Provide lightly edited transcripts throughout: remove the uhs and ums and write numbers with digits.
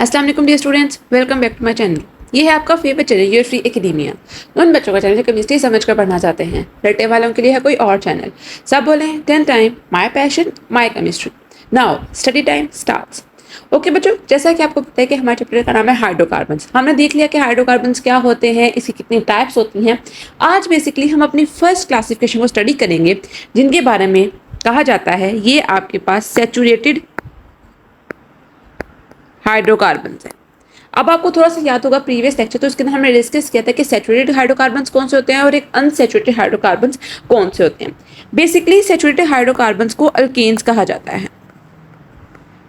अस्सलाम वालेकुम dear students, welcome back to my channel. ये है आपका favourite channel your free academia. उन बच्चों का चैनल जो केमिस्ट्री समझ कर पढ़ना चाहते हैं, रट्टे वालों के लिए है कोई और चैनल। सब बोले 10 time my passion my chemistry. Now study time starts. Okay बच्चों, जैसा कि आपको पता है कि हमारे चैप्टर का नाम है हाइड्रोकार्बन्स। हमने देख लिया कि हाइड्रोकार्बन्स क्या होते हैं, इसकी कितनी टाइप्स होती हैं। आज बेसिकली हम अपनी फर्स्ट क्लासिफिकेशन को स्टडी करेंगे, जिनके बारे में कहा जाता है ये आपके पास सैचुरेटेड हाइड्रोकार्बन्स है। अब आपको थोड़ा सा याद होगा प्रीवियस लेक्चर, तो इसके अंदर हमने डिस्कस किया था कि सैचुरेटेड हाइड्रोकार्बन्स कौन से होते हैं और एक अनसैचुरेटेड हाइड्रोकार्बन्स कौन से होते हैं। बेसिकली सैचुरेटेड हाइड्रोकार्बन्स को अल्केन्स कहा जाता है।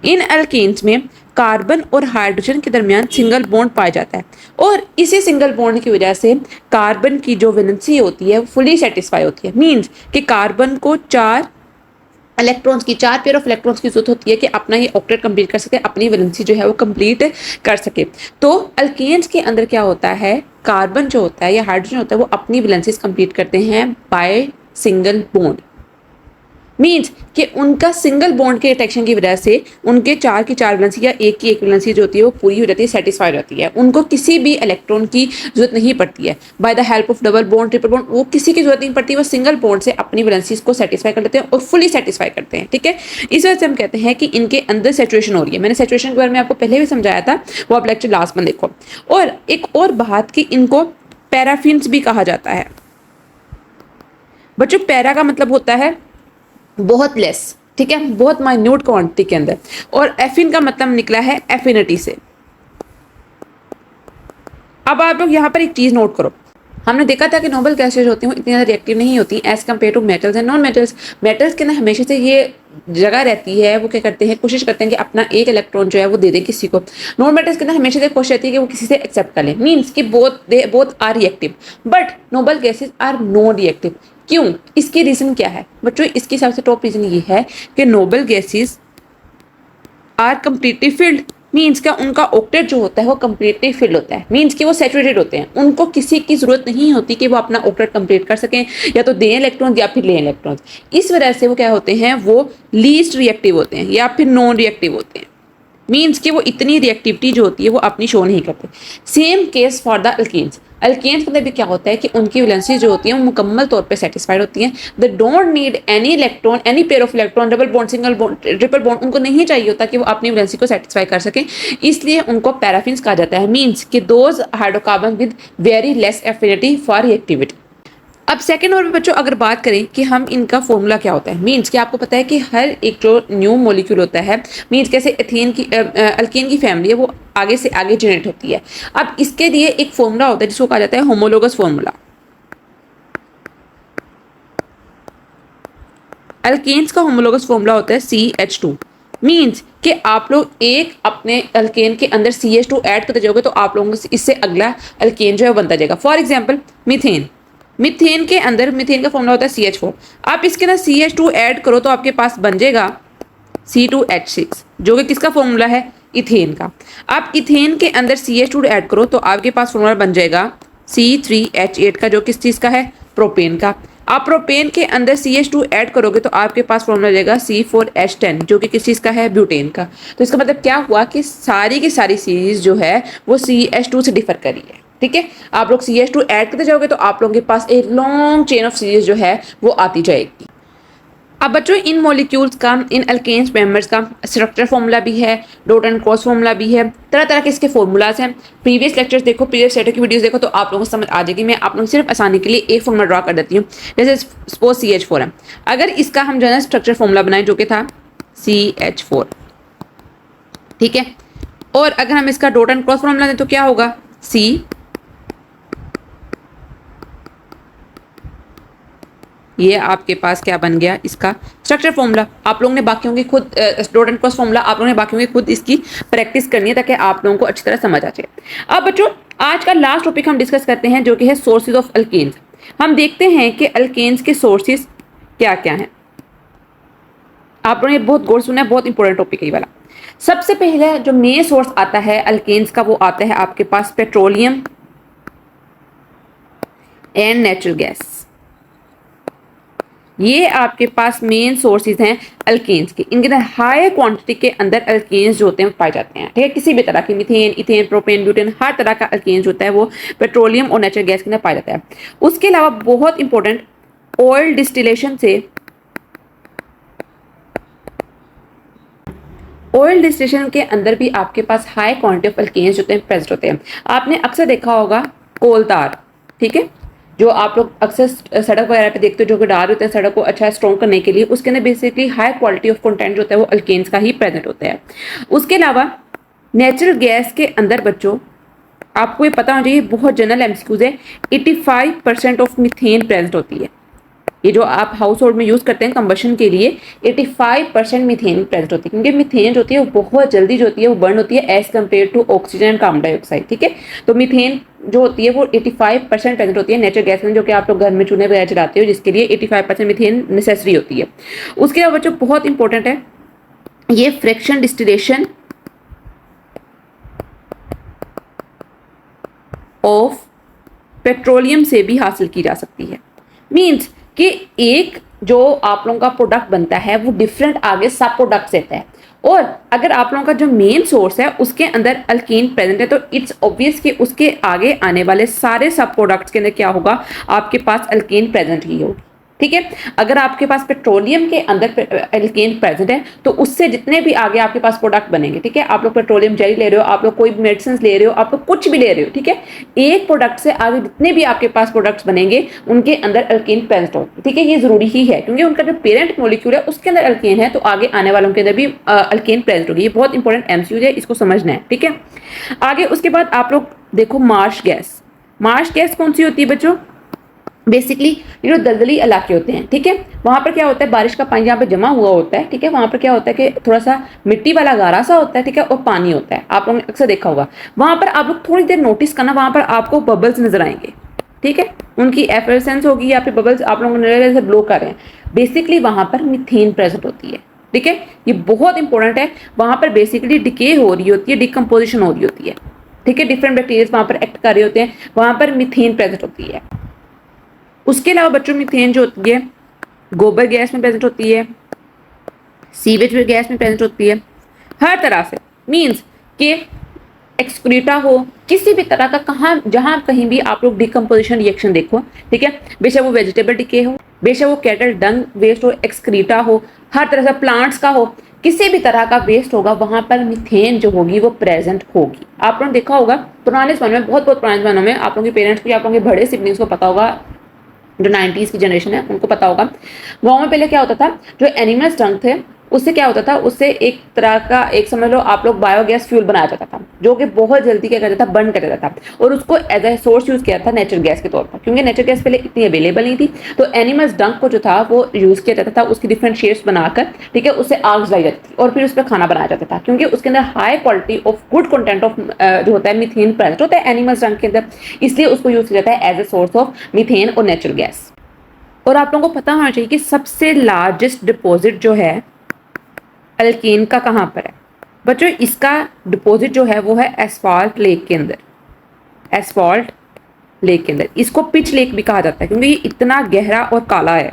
इन अल्केन्स में कार्बन और हाइड्रोजन के दरमियान सिंगल बॉन्ड पाया जाता है और इसी सिंगल बॉन्ड की वजह से कार्बन की जो वैलेंसी होती है वो फुली सेटिस्फाई होती है। मीन्स कि कार्बन को चार पेयर ऑफ इलेक्ट्रॉन्स की जरूरत होती है कि अपना ये ऑक्टेट कंप्लीट कर सके, अपनी वैलेंसी जो है वो कंप्लीट कर सके। तो अल्केन्स के अंदर क्या होता है, कार्बन जो होता है या हाइड्रोजन होता है वो अपनी वैलेंसीज कंप्लीट करते हैं बाय सिंगल बॉन्ड। मीन्स कि उनका सिंगल बॉन्ड के अट्रैक्शन की वजह से उनके चार की चार वैलेंसी या एक की एक वैलेंसी जो होती है वो पूरी हो जाती है, सेटिस्फाई हो जाती है। उनको किसी भी इलेक्ट्रॉन की जरूरत नहीं पड़ती है। By the help of double bond, triple bond, वो किसी की जरूरत नहीं पड़ती, वो सिंगल बॉन्ड से अपनी वैलेंसीज को सेटिस्फाई कर लेते हैं और फुली सेटिस्फाई करते हैं। ठीक है, इस वजह से हम कहते हैं कि इनके अंदर सेचुरेशन हो रही है। मैंने सेचुरेशन के बारे में आपको पहले भी समझाया था, वो आप लेक्चर लास्ट में देखो। और एक और बात कि इनको पैराफिन्स भी कहा जाता है। बच्चों पैरा का मतलब होता है बहुत लेस, ठीक है, बहुत माइन्यूट क्वांटिटी के अंदर, और एफिन का मतलब निकला है एफिनिटी से। अब आप लोग यहाँ पर एक चीज नोट करो, हमने देखा था कि नोबल गैसेज होती हैं वो इतनी ज़्यादा रिएक्टिव नहीं होती as compare to metals and non metals. Metals के अंदर हमेशा से ये जगह रहती है, वो क्या करते हैं, कोशिश करते हैं कि अपना एक इलेक्ट्रॉन जो है वो दे दे किसी को। नॉन मेटल्स के अंदर हमेशा से कोशिश रहती है कि वो किसी से एक्सेप्ट कर ले। मीन्स कि both are reactive, but noble gases are non reactive. क्यों? इसकी रीजन क्या है बच्चों? इसकी सबसे टॉप रीजन ये है कि noble gases are completely filled. Means का उनका ऑक्टेट जो होता है वो कंप्लीटली फिल्ड होता है। मीन्स कि वो सैचुरेटेड होते हैं, उनको किसी की जरूरत नहीं होती कि वो अपना ऑक्टेट कंप्लीट कर सकें, या तो दें इलेक्ट्रॉन या फिर लें इलेक्ट्रॉन। इस वजह से वो क्या होते हैं, वो लीस्ट रिएक्टिव होते हैं या फिर नॉन रिएक्टिव होते हैं। मीन्स कि वो इतनी रिएक्टिविटी जो होती है वो अपनी शो नहीं करते। Same case for the alkanes. Alkanes के अंदर भी क्या होता है कि उनकी वैलेंसी जो होती है वो मुकम्मल तौर पे सेटिस्फाइड होती हैं। They don't need any electron, any pair of electron, double bond, single bond, triple bond, उनको नहीं चाहिए होता कि वो अपनी वैलेंसी को सेटिस्फाई कर सकें। इसलिए उनको पैराफिन्स कहा जाता है। मीन्स कि those hydrocarbon with very less affinity for reactivity. अब सेकेंड और बच्चों अगर बात करें कि हम इनका फॉर्मूला क्या होता है। मीन्स कि आपको पता है कि हर एक जो न्यू मॉलिक्यूल होता है, मीन्स कैसे एथेन की अल्केन की फैमिली है वो आगे से आगे जनरेट होती है। अब इसके लिए एक फॉर्मूला होता है जिसको कहा जाता है होमोलोगस फॉर्मूला। अल्केन्स का होमोलोगस फॉर्मूला होता है CH2। मीन्स कि आप लोग एक अपने अल्केन के अंदर CH2 ऐड करते जाओगे तो आप लोगों को इससे अगला अल्केन जो है बनता जाएगा। फॉर एग्जाम्पल मीथेन, मीथेन के अंदर मीथेन का फॉर्मूला होता है CH4। आप इसके अंदर CH2 ऐड करो तो आपके पास बन जाएगा C2H6, जो कि किसका फॉर्मूला है, इथेन का। आप इथेन के अंदर CH2 ऐड करो तो आपके पास फॉर्मूला बन जाएगा C3H8 का, जो किस चीज़ का है, प्रोपेन का। आप प्रोपेन के अंदर CH2 ऐड करोगे तो आपके पास फॉर्मूला जाएगा C4H10, जो कि किस चीज़ का है, ब्यूटेन का। तो इसका मतलब क्या हुआ कि सारी की सारी सीरीज जो है वो CH2 से डिफर कर रही है। ठीक है, आप लोग CH2 ऐड करते जाओगे तो आप लोगों के पास एक लॉन्ग चेन ऑफ सीरीज जो है वो आती जाएगी। अब बच्चों इन मॉलिक्यूल्स का, इन अल्केन्स मेंबर्स का स्ट्रक्चर फॉर्मूला भी है, डॉट एंड क्रॉस फॉर्मूला भी है, तरह तरह के इसके फॉर्मूलाज हैं। प्रीवियस लेक्चर्स देखो, प्रीवियस सेटर की वीडियोस देखो तो आप लोगों को समझ आ जाएगी। मैं आप लोगों को सिर्फ आसानी के लिए एक फॉर्मूला ड्रॉ कर देती हूँ। जैसे सपोज CH4 है, अगर इसका हम जो है स्ट्रक्चर फॉर्मूला बनाए जो कि था CH4, ठीक है, और अगर हम इसका डॉट एंड क्रॉस फॉर्मूला दें तो क्या होगा, C, ये आपके पास क्या बन गया, इसका स्ट्रक्चर फॉर्मूला। आप लोगों ने बाकियों की खुद डॉट एंड क्रॉस फॉर्मूला आप लोगों ने बाकियों की खुद इसकी प्रैक्टिस करनी है ताकि आप लोगों को अच्छी तरह समझ आ जाए। अब बच्चों आज का लास्ट टॉपिक हम डिस्कस करते हैं जो कि है सोर्सेज ऑफ अल्केन्स। हम देखते हैं कि अल्केन्स के सोर्सेज क्या क्या हैं। आप लोगों ने बहुत गौर सुना है, बहुत इंपॉर्टेंट टॉपिक है ये वाला। सबसे पहले जो मेन सोर्स आता है अल्केन्स का वो आता है आपके पास पेट्रोलियम एंड नेचुरल गैस। ये आपके पास मेन सोर्सेज हैं अल्केन्स के। इनके अंदर हाई क्वांटिटी के अंदर अल्केन्स जो होते हैं पाए जाते हैं, ठीक है। किसी भी तरह के मीथेन, इथेन, प्रोपेन, ब्यूटेन, हर तरह का अल्केन्स होता है वो पेट्रोलियम और नेचुरल गैस के अंदर पाया जाता है। उसके अलावा बहुत इंपॉर्टेंट, ऑयल डिस्टिलेशन से, ऑयल डिस्टिलेशन के अंदर भी आपके पास हाई क्वांटिटी ऑफ अल्केन्स होते हैं, प्रेजेंट होते हैं। आपने अक्सर देखा होगा कोल तार, ठीक है, जो आप लोग अक्सर सड़क वगैरह पे देखते हो, जो कि डाल होते हैं सड़क को अच्छा स्ट्रॉन्ग करने के लिए, उसके अंदर basically high quality of content जो होता है वो अल्केन्स का ही प्रेजेंट होता है। उसके अलावा नेचुरल गैस के अंदर बच्चों आपको ये पता होना चाहिए, बहुत जनरल एमसीक्यूज है, 85% ऑफ मीथेन प्रेजेंट होती है। ये जो आप हाउस होल्ड में यूज करते हैं कंबशन के लिए, 85% मीथेन प्रेजेंट होती है, क्योंकि मीथेन जो होती है वो बहुत जल्दी जो होती है वो बर्न होती है as compare to oxygen and carbon dioxide, ठीक है। तो मीथेन जो होती है वो 85% प्रेजेंट होती है नेचुरल गैस में, जो कि आप लोग घर में चूल्हे वगैरह जलाते हो, जिसके लिए 85% मीथेन नेसेसरी होती है। उसके अलावा बच्चों बहुत इंपॉर्टेंट है ये फ्रैक्शन डिस्टिलेशन ऑफ पेट्रोलियम से भी हासिल की जा सकती है। मीन्स कि एक जो आप लोगों का प्रोडक्ट बनता है वो डिफरेंट आगे सब प्रोडक्ट देता है, और अगर आप लोगों का जो मेन सोर्स है उसके अंदर अल्कीन प्रेजेंट है तो इट्स ऑब्वियस कि उसके आगे आने वाले सारे सब प्रोडक्ट्स के अंदर क्या होगा, आपके पास अल्कीन प्रेजेंट ही होगी, ठीक है। अगर आपके पास पेट्रोलियम के अंदर अल्केन प्रेजेंट है तो उससे जितने भी आगे आपके पास प्रोडक्ट बनेंगे, ठीक है, आप लोग पेट्रोलियम जेली ले रहे हो, आप लोग कोई मेडिसिन ले रहे हो, आप लोग कुछ भी ले रहे हो, ठीक है, एक प्रोडक्ट से आगे जितने भी आपके पास प्रोडक्ट्स बनेंगे उनके अंदर अल्केन प्रेजेंट होगी, ठीक है। ये जरूरी ही है क्योंकि उनका जो पेरेंट मोलिक्यूल है उसके अंदर अल्केन है तो आगे आने वालों के अंदर भी अल्केन प्रेजेंट होगी। ये बहुत इंपॉर्टेंट एमसीक्यू है, इसको समझना है, ठीक है। आगे उसके बाद आप लोग देखो मार्श गैस। मार्श गैस कौन सी होती है बच्चों? बेसिकली ये जो दलदली इलाके होते हैं, ठीक है, वहां पर क्या होता है, बारिश का पानी जहाँ पे जमा हुआ होता है, ठीक है, वहां पर क्या होता है कि थोड़ा सा मिट्टी वाला गारा सा होता है, ठीक है, और पानी होता है, आप लोगों ने अक्सर देखा होगा। वहां पर आप लोग थोड़ी देर नोटिस करना, वहां पर आपको बबल्स नजर आएंगे, ठीक है, उनकी एफरेसेंस होगी या फिर बबल्स आप लोगों ने ब्लो कर रहे हैं। बेसिकली वहां पर मीथेन प्रेजेंट होती है, ठीक है, ये बहुत इंपॉर्टेंट है। वहां पर बेसिकली डिके हो रही होती है, डिकम्पोजिशन हो रही होती है, ठीक है, डिफरेंट बैक्टीरिया वहां पर एक्ट कर रहे होते हैं, वहां पर मीथेन प्रेजेंट होती है। उसके अलावा बच्चों मीथेन जो होती है गोबर गैस में प्रेजेंट होती है, सीवेज गैस में प्रेजेंट होती है, हर तरह से। मींस कि एक्सक्रीटा हो, किसी भी तरह का कहाँ जहां कहीं भी आप लोग डिकम्पोजिशन रिएक्शन देखो, ठीक है, बेशक वो वेजिटेबल डिके हो, बेशक वो कैटल डंग वेस्ट हो, एक्सक्रीटा हो, हर तरह से प्लांट्स का हो, किसी भी तरह का वेस्ट होगा वहां पर मीथेन जो होगी वो प्रेजेंट होगी। आप लोगों ने देखा होगा पुराने जमाने में, बहुत पुराने जमानों में, आप लोगों के पेरेंट्स को, आप लोगों के बड़े सिबलिंग्स को पता होगा, जो 90s की जनरेशन है उनको पता होगा, गाँव में पहले क्या होता था, जो एनिमल्स डंग थे उससे क्या होता था, उससे एक तरह का एक समझ लो आप लोग बायोगैस फ्यूल बनाया जाता था, जो कि बहुत जल्दी क्या करता था, बर्न कर देता था, और उसको एज ए सोर्स यूज किया था नेचुरल गैस के तौर पर, क्योंकि नेचुरल गैस पहले इतनी अवेलेबल नहीं थी। तो एनिमल्स डंग को जो था वो यूज किया जाता था, उसकी डिफरेंट शेप्स बनाकर, ठीक है, उससे आग जलाई जाती थी और फिर उस पर खाना बनाया जाता था, क्योंकि उसके अंदर high quality of good content of जो होता है मीथेन प्रेजेंट होता है एनिमल्स डंग के अंदर, इसलिए उसको यूज किया जाता है as a source of methane और नेचुरल गैस। और आप लोगों को पता होना चाहिए कि सबसे लार्जेस्ट डिपॉजिट जो है अल्केन का कहाँ पर है बच्चों? इसका डिपॉजिट जो है वो है एस्फाल्ट लेक के अंदर, एस्फाल्ट लेक के अंदर। इसको पिच लेक भी कहा जाता है क्योंकि ये इतना गहरा और काला है,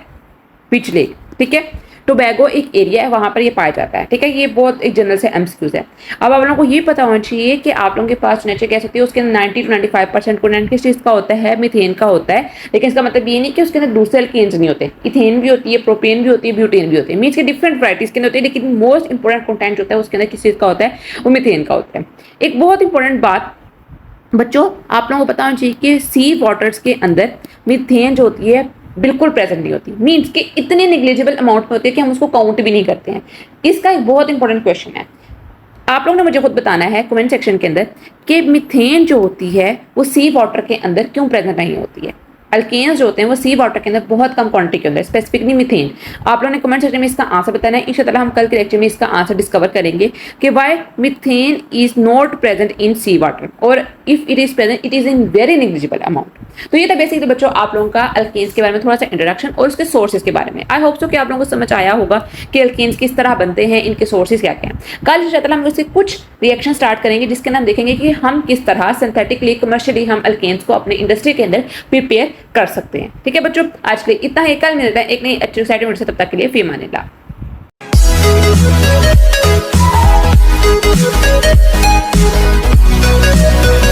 पिच लेक, ठीक है। टोबैगो एक एरिया है, वहां पर ये पाया जाता है, ठीक है। ये बहुत एक जनरल से एमसीक्यूज है। अब आप लोगों को ये पता होना चाहिए कि आप लोगों के पास नेचुरल गैस होती है, उसके अंदर 90 to 95% कंटेंट किस चीज़ का होता है, मीथेन का होता है। लेकिन इसका मतलब ये नहीं कि उसके अंदर दूसरे अल्केन्स नहीं होते, इथेन भी होती है, प्रोपेन भी होती है, ब्यूटेन भी होती है, मीन्स के डिफरेंट वराइटीज के अंदर होती है, लेकिन मोस्ट इंपॉर्टेंट कंटेंट होता है उसके अंदर किस चीज़ का होता है, वो मीथेन का होता है। एक बहुत इंपॉर्टेंट बात बच्चों आप लोगों को पता होना चाहिए कि सी वाटर्स के अंदर मीथेन जो होती है बिल्कुल प्रेजेंट नहीं होती, मीन्स कि इतने निग्लेजिबल अमाउंट में होती है कि हम उसको काउंट भी नहीं करते हैं। इसका एक बहुत इंपॉर्टेंट क्वेश्चन है, आप लोगों ने मुझे खुद बताना है कमेंट सेक्शन के अंदर कि मीथेन जो होती है वो सी वाटर के अंदर क्यों प्रेजेंट नहीं होती है। अल्केन्स जो होते हैं वो सी वाटर के अंदर बहुत कम क्वांटिटी के अंदर, स्पेसिफिकली मीथेन। आप लोगों ने कमेंट सेक्शन में इसका आंसर बताना है, इंशाल्लाह हम कल के लेक्चर में इसका आंसर डिस्कवर करेंगे कि why methane is not present in sea water, और if it is present it is in very negligible amount. तो ये था बेसिकली बच्चों आप लोगों का अल्केन्स के बारे में थोड़ा सा इंट्रोडक्शन और उसके सोर्सेज के बारे में। आई होप सो कि आप लोगों को समझ आया होगा कि अल्केन्स किस तरह बनते हैं, इनके सोर्सेज क्या क्या हैं। कल इंशाअल्लाह हम इसके कुछ रिएक्शन स्टार्ट करेंगे जिसके नाम देखेंगे कि हम किस तरह सिंथेटिकली कमर्शियली हम अल्केन्स को अपने इंडस्ट्री के अंदर प्रिपेयर कर सकते हैं। ठीक है बच्चों, आज के लिए इतना ही। कल मिलता है एक नई अच्छी एक्साइटिंग वीडियो से, तब तक के लिए फी अमानिल्लाह। We'll be right back.